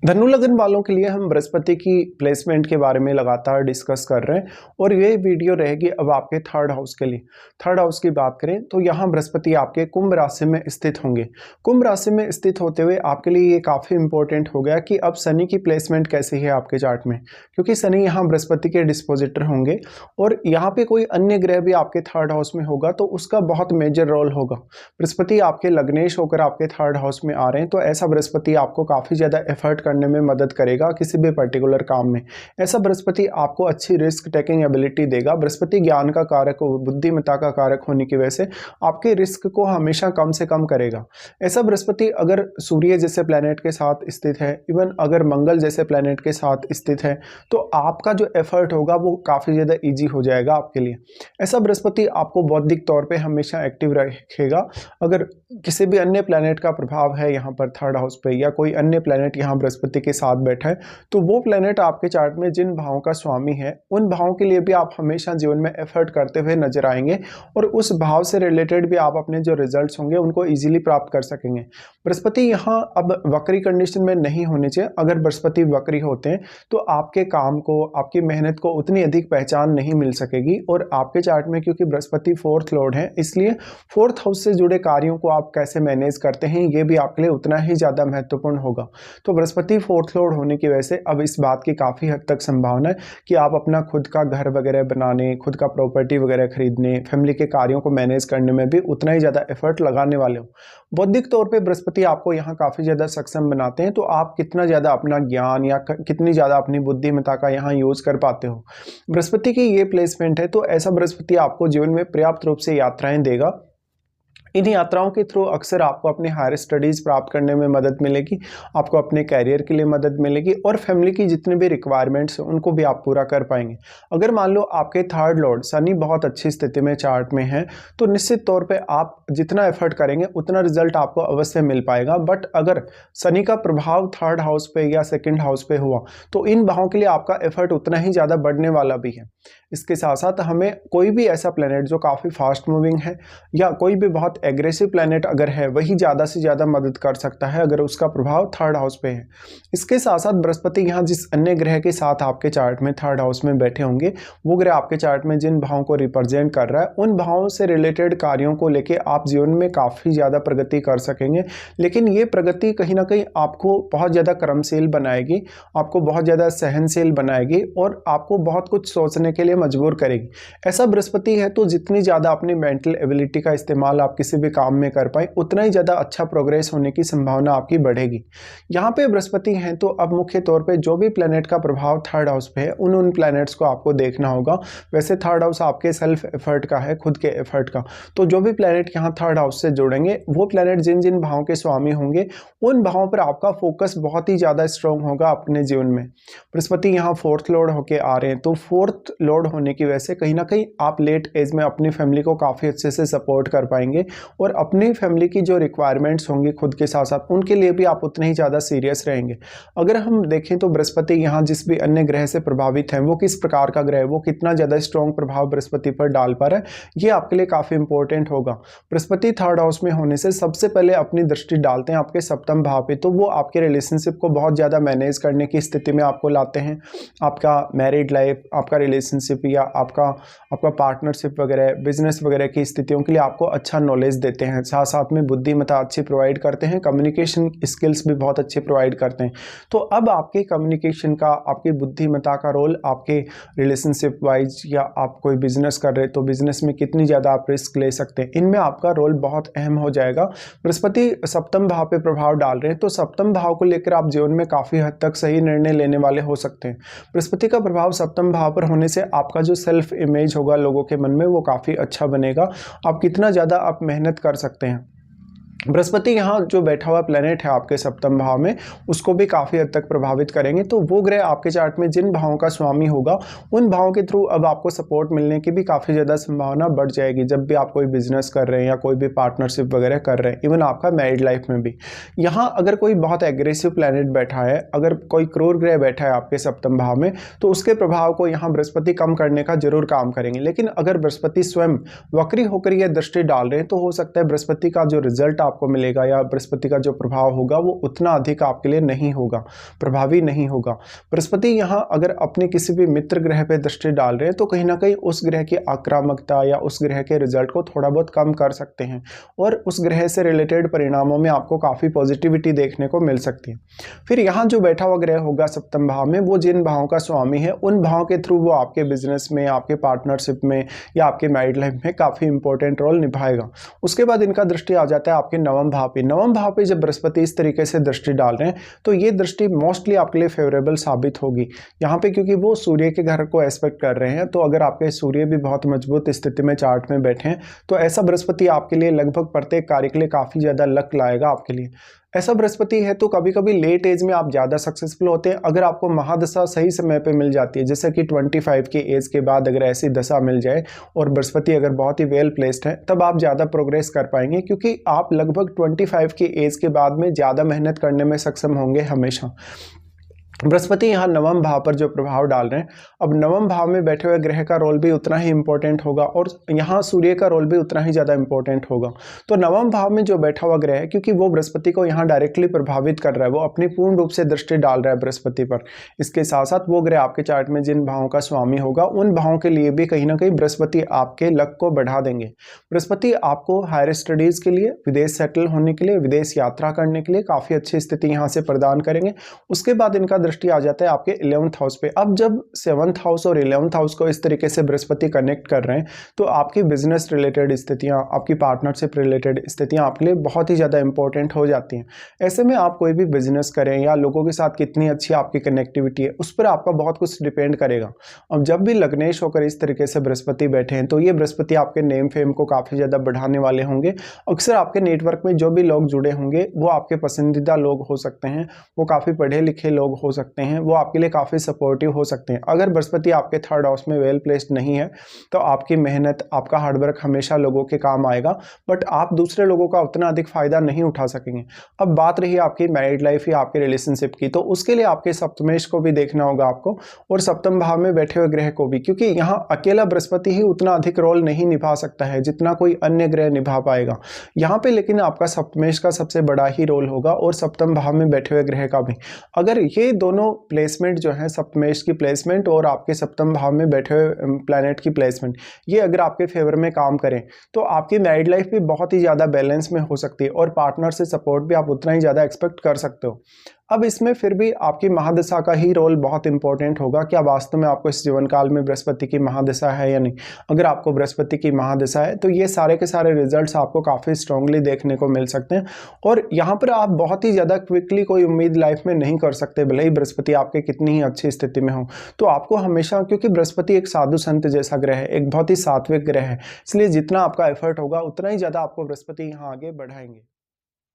धनु लगन वालों के लिए हम बृहस्पति की प्लेसमेंट के बारे में लगातार डिस्कस कर रहे हैं और ये वीडियो रहेगी अब आपके थर्ड हाउस के लिए। थर्ड हाउस की बात करें तो यहाँ बृहस्पति आपके कुंभ राशि में स्थित होंगे। कुंभ राशि में स्थित होते हुए आपके लिए ये काफ़ी इंपॉर्टेंट हो गया कि अब शनि की प्लेसमेंट कैसी है आपके चार्ट में, क्योंकि शनि यहाँ बृहस्पति के डिस्पोजिटर होंगे और यहाँ पे कोई अन्य ग्रह भी आपके थर्ड हाउस में होगा तो उसका बहुत मेजर रोल होगा। बृहस्पति आपके लग्नेश होकर आपके थर्ड हाउस में आ रहे हैं तो ऐसा बृहस्पति आपको काफ़ी ज़्यादा एफर्ट करने में मदद करेगा किसी भी पर्टिकुलर काम में। ऐसा बृहस्पति आपको अच्छी रिस्क टेकिंग एबिलिटी देगा। बृहस्पति ज्ञान का कारक, बुद्धिमत्ता का कारक होने की वजह से आपके रिस्क को हमेशा कम से कम करेगा। ऐसा बृहस्पति अगर सूर्य जैसे प्लैनेट के साथ स्थित है, इवन अगर मंगल जैसे प्लैनेट के साथ स्थित है, तो आपका जो एफर्ट होगा वो काफ़ी ज़्यादा ईजी हो जाएगा आपके लिए। ऐसा बृहस्पति आपको बौद्धिक तौर पर हमेशा एक्टिव रखेगा। अगर किसी भी अन्य प्लैनेट का प्रभाव है यहाँ पर थर्ड हाउस पे या कोई अन्य प्लैनेट यहाँ बृहस्पति के साथ बैठा है तो वो प्लैनेट आपके चार्ट में जिन भावों का स्वामी है उन भावों के लिए भी आप हमेशा जीवन में एफर्ट करते हुए नजर आएंगे और उस भाव से रिलेटेड भी आप अपने जो रिजल्ट्स होंगे उनको इजीली प्राप्त कर सकेंगे। बृहस्पति यहाँ अब वक्री कंडीशन में नहीं होने चाहिए। अगर बृहस्पति वक्री होते हैं तो आपके काम को, आपकी मेहनत को उतनी अधिक पहचान नहीं मिल सकेगी। और आपके चार्ट में क्योंकि बृहस्पति फोर्थ लॉर्ड है, इसलिए फोर्थ हाउस से जुड़े कार्यों को आप कैसे मैनेज करते हैं ये भी आपके लिए उतना ही ज़्यादा महत्वपूर्ण होगा। तो बृहस्पति फोर्थ लॉर्ड होने की वजह से अब इस बात की काफ़ी हद तक संभावना है कि आप अपना खुद का घर वगैरह बनाने, खुद का प्रॉपर्टी वगैरह खरीदने, फैमिली के कार्यों को मैनेज करने में भी उतना ही ज़्यादा एफर्ट लगाने वाले हो। बौद्धिक तौर पे बृहस्पति आपको यहाँ काफ़ी ज़्यादा सक्षम बनाते हैं, तो आप कितना ज़्यादा अपना ज्ञान या कितनी ज़्यादा अपनी बुद्धिमत्ता का यहाँ यूज़ कर पाते हो। बृहस्पति की ये प्लेसमेंट है तो ऐसा बृहस्पति आपको जीवन में पर्याप्त रूप से यात्राएं देगा। इन यात्राओं के थ्रू अक्सर आपको अपनी हायर स्टडीज़ प्राप्त करने में मदद मिलेगी, आपको अपने कैरियर के लिए मदद मिलेगी और फैमिली की जितनी भी रिक्वायरमेंट्स हैं उनको भी आप पूरा कर पाएंगे। अगर मान लो आपके थर्ड लॉर्ड शनि बहुत अच्छी स्थिति में चार्ट में है तो निश्चित तौर पे आप जितना एफर्ट करेंगे उतना रिजल्ट आपको अवश्य मिल पाएगा। बट अगर शनि का प्रभाव थर्ड हाउस पे या सेकेंड हाउस पे हुआ तो इन भावों के लिए आपका एफर्ट उतना ही ज़्यादा बढ़ने वाला भी है। इसके साथ साथ हमें कोई भी ऐसा प्लैनेट जो काफ़ी फास्ट मूविंग है या कोई भी बहुत एग्रेसिव प्लैनेट अगर है वही ज़्यादा से ज़्यादा मदद कर सकता है अगर उसका प्रभाव थर्ड हाउस पे है। इसके साथ साथ बृहस्पति यहाँ जिस अन्य ग्रह के साथ आपके चार्ट में थर्ड हाउस में बैठे होंगे वो ग्रह आपके चार्ट में जिन भावों को रिप्रेजेंट कर रहा है उन भावों से रिलेटेड कार्यों को लेके आप जीवन में काफ़ी ज़्यादा प्रगति कर सकेंगे। लेकिन ये प्रगति कहीं ना कहीं आपको बहुत ज़्यादा कर्मशील बनाएगी, आपको बहुत ज़्यादा सहनशील बनाएगी और आपको बहुत कुछ सोचने के लिए मजबूर करेगी। ऐसा बृहस्पति है तो जितनी ज़्यादा अपनी मेंटल एबिलिटी का इस्तेमाल आप किसी भी काम में कर पाए उतना ही ज़्यादा अच्छा प्रोग्रेस होने की संभावना आपकी बढ़ेगी। यहाँ पे बृहस्पति हैं तो अब मुख्य तौर पे जो भी प्लैनेट का प्रभाव थर्ड हाउस पे है उन प्लैनेट्स को आपको देखना होगा। वैसे थर्ड हाउस आपके सेल्फ एफर्ट का है, खुद के एफर्ट का, तो जो भी प्लैनेट यहाँ थर्ड हाउस से जुड़ेंगे वो प्लैनेट जिन जिन भावों के स्वामी होंगे उन भावों पर आपका फोकस बहुत ही ज़्यादा स्ट्रॉन्ग होगा अपने जीवन में। बृहस्पति यहाँ फोर्थ लॉर्ड होके आ रहे हैं तो फोर्थ लॉर्ड होने की वजह से कहीं ना कहीं आप लेट एज में अपनी फैमिली को काफ़ी अच्छे से सपोर्ट कर पाएंगे और अपनी फैमिली की जो रिक्वायरमेंट्स होंगी खुद के साथ साथ उनके लिए भी आप उतने ही ज़्यादा सीरियस रहेंगे। अगर हम देखें तो बृहस्पति यहाँ जिस भी अन्य ग्रह से प्रभावित हैं वो किस प्रकार का ग्रह है, वो कितना ज़्यादा स्ट्रॉन्ग प्रभाव बृहस्पति पर डाल पा रहा है, ये आपके लिए काफ़ी इंपॉर्टेंट होगा। बृहस्पति थर्ड हाउस में होने से सबसे पहले अपनी दृष्टि डालते हैं आपके सप्तम भाव पे, तो वो आपके रिलेशनशिप को बहुत ज़्यादा मैनेज करने की स्थिति में आपको लाते हैं। आपका मैरिड लाइफ, आपका रिलेशनशिप या आपका पार्टनरशिप वगैरह, बिजनेस वगैरह की स्थितियों के लिए आपको अच्छा नॉलेज देते हैं। साथ साथ में बुद्धिमत्ता अच्छी प्रोवाइड करते हैं, कम्युनिकेशन स्किल्स भी बहुत अच्छे प्रोवाइड करते हैं। तो अब आपके कम्युनिकेशन का, आपकी बुद्धिमत्ता का रोल आपके रिलेशनशिप वाइज या आप कोई बिजनेस कर रहे तो बिजनेस में कितनी ज़्यादा आप रिस्क ले सकते हैं, इनमें आपका रोल बहुत अहम हो जाएगा। बृहस्पति सप्तम भाव पे प्रभाव डाल रहे हैं तो सप्तम भाव को लेकर आप जीवन में काफ़ी हद तक सही निर्णय लेने वाले हो सकते हैं। बृहस्पति का प्रभाव सप्तम भाव पर होने से आपका जो सेल्फ इमेज होगा लोगों के मन में वो काफ़ी अच्छा बनेगा। आप कितना ज़्यादा आप मेहनत कर सकते हैं। बृहस्पति यहाँ जो बैठा हुआ प्लैनेट है आपके सप्तम भाव में उसको भी काफ़ी हद तक प्रभावित करेंगे। तो वो ग्रह आपके चार्ट में जिन भावों का स्वामी होगा उन भावों के थ्रू अब आपको सपोर्ट मिलने की भी काफ़ी ज़्यादा संभावना बढ़ जाएगी जब भी आप कोई बिजनेस कर रहे हैं या कोई भी पार्टनरशिप वगैरह कर रहे हैं, इवन आपका मैरिड लाइफ में भी। यहाँ अगर कोई बहुत एग्रेसिव प्लैनेट बैठा है, अगर कोई क्रूर ग्रह बैठा है आपके सप्तम भाव में तो उसके प्रभाव को यहाँ बृहस्पति कम करने का जरूर काम करेंगे। लेकिन अगर बृहस्पति स्वयं वक्री होकर यह दृष्टि डाल रहे हैं तो हो सकता है बृहस्पति का जो रिजल्ट आपको मिलेगा या बृहस्पति का जो प्रभाव होगा वो उतना अधिक आपके लिए नहीं होगा, प्रभावी नहीं होगा। बृहस्पति यहाँ अगर अपने किसी भी मित्र ग्रह पे दृष्टि डाल रहे हैं तो कहीं ना कहीं उस ग्रह की आक्रामकता या उस ग्रह के रिजल्ट को थोड़ा बहुत कम कर सकते हैं और उस ग्रह से रिलेटेड परिणामों में आपको काफ़ी पॉजिटिविटी देखने को मिल सकती है। फिर यहाँ जो बैठा हुआ ग्रह होगा सप्तम भाव में, वो जिन भावों का स्वामी है उन भावों के थ्रू वो आपके बिजनेस में, आपके पार्टनरशिप में या आपके मैरिड लाइफ में काफ़ी इंपॉर्टेंट रोल निभाएगा। उसके बाद इनका दृष्टि आ जाता है आपके नवम भाव पे। नवम भाव पे जब बृहस्पति इस तरीके से दृष्टि डाल रहे हैं तो ये दृष्टि मोस्टली आपके लिए फेवरेबल साबित होगी यहाँ पे, क्योंकि वो सूर्य के घर को एस्पेक्ट कर रहे हैं। तो अगर आपके सूर्य भी बहुत मजबूत स्थिति में चार्ट में बैठे हैं तो ऐसा बृहस्पति आपके लिए लगभग प्रत्येक कार्य के लिए काफ़ी ज़्यादा लक लाएगा आपके लिए। ऐसा बृहस्पति है तो कभी कभी लेट एज में आप ज़्यादा सक्सेसफुल होते हैं अगर आपको महादशा सही समय पे मिल जाती है, जैसे कि 25 की एज के बाद अगर ऐसी दशा मिल जाए और बृहस्पति अगर बहुत ही वेल प्लेस्ड है तब आप ज़्यादा प्रोग्रेस कर पाएंगे, क्योंकि आप लगभग 25 की एज के बाद में ज़्यादा मेहनत करने में सक्षम होंगे हमेशा। बृहस्पति यहाँ नवम भाव पर जो प्रभाव डाल रहे हैं, अब नवम भाव में बैठे हुए ग्रह का रोल भी उतना ही इंपॉर्टेंट होगा और यहाँ सूर्य का रोल भी उतना ही ज़्यादा इंपॉर्टेंट होगा। तो नवम भाव में जो बैठा हुआ ग्रह है, क्योंकि वो बृहस्पति को यहाँ डायरेक्टली प्रभावित कर रहा है, वो अपनी पूर्ण रूप से दृष्टि डाल रहा है बृहस्पति पर। इसके साथ साथ वो ग्रह आपके चार्ट में जिन भावों का स्वामी होगा उन भावों के लिए भी कहीं ना कहीं बृहस्पति आपके लक को बढ़ा देंगे। बृहस्पति आपको हायर स्टडीज़ के लिए, विदेश सेटल होने के लिए, विदेश यात्रा करने के लिए काफ़ी अच्छी स्थिति यहाँ से प्रदान करेंगे। उसके बाद इनका दृष्टि आ जाता है आपके 11th हाउस पे। अब जब 7th हाउस और 11th हाउस को इस तरीके से बृहस्पति कनेक्ट कर रहे हैं तो आपकी बिजनेस रिलेटेड स्थितियां, आपकी पार्टनरशिप रिलेटेड स्थितियां आपके लिए बहुत ही ज़्यादा इंपॉर्टेंट हो जाती हैं। ऐसे में आप कोई भी बिजनेस करें या लोगों के साथ कितनी अच्छी आपकी कनेक्टिविटी है उस पर आपका बहुत कुछ डिपेंड करेगा। अब जब भी लग्नेश होकर इस तरीके से बृहस्पति बैठे हैं तो ये बृहस्पति आपके नेम फेम को काफ़ी ज़्यादा बढ़ाने वाले होंगे। अक्सर आपके नेटवर्क में जो भी लोग जुड़े होंगे वो आपके पसंदीदा लोग हो सकते हैं, वो काफ़ी पढ़े लिखे लोग हो सकते हैं, वो आपके लिए काफ़ी सपोर्टिव हो सकते हैं। अगर बृहस्पति आपके 3rd हाउस में वेल प्लेस्ड नहीं है तो आपकी मेहनत, आपका हार्डवर्क हमेशा लोगों के काम आएगा, बट आप दूसरे लोगों का उतना अधिक फायदा नहीं उठा सकेंगे। अब बात रही आपकी मैरिड लाइफ या आपके रिलेशनशिप की, तो उसके लिए आपके सप्तमेश को भी देखना होगा आपको और सप्तम भाव में बैठे हुए ग्रह को भी, क्योंकि यहाँ अकेला बृहस्पति ही उतना अधिक रोल नहीं निभा सकता है जितना कोई अन्य ग्रह निभा पाएगा यहाँ पे, लेकिन आपका सप्तमेश का सबसे बड़ा ही रोल होगा और सप्तम भाव में बैठे हुए ग्रह का भी। अगर ये दोनों प्लेसमेंट जो है, सप्तमेश की प्लेसमेंट और आपके सप्तम भाव में बैठे हुए प्लैनेट की प्लेसमेंट, ये अगर आपके फेवर में काम करें तो आपकी मैरिड लाइफ भी बहुत ही ज़्यादा बैलेंस में हो सकती है और पार्टनर से सपोर्ट भी आप उतना ही ज़्यादा एक्सपेक्ट कर सकते हो। अब इसमें फिर भी आपकी महादशा का ही रोल बहुत इंपॉर्टेंट होगा, क्या वास्तव में आपको इस जीवन काल में बृहस्पति की महादशा है या नहीं। अगर आपको बृहस्पति की महादशा है तो ये सारे के सारे रिजल्ट्स आपको काफ़ी स्ट्रांगली देखने को मिल सकते हैं और यहाँ पर आप बहुत ही ज़्यादा क्विकली कोई उम्मीद लाइफ में नहीं कर सकते, भले ही बृहस्पति आपके कितनी ही अच्छी स्थिति में हो। तो आपको हमेशा, क्योंकि बृहस्पति एक साधु संत जैसा ग्रह है, एक बहुत ही सात्विक ग्रह है, इसलिए जितना आपका एफर्ट होगा उतना ही ज़्यादा आपको बृहस्पति यहाँ आगे बढ़ाएंगे।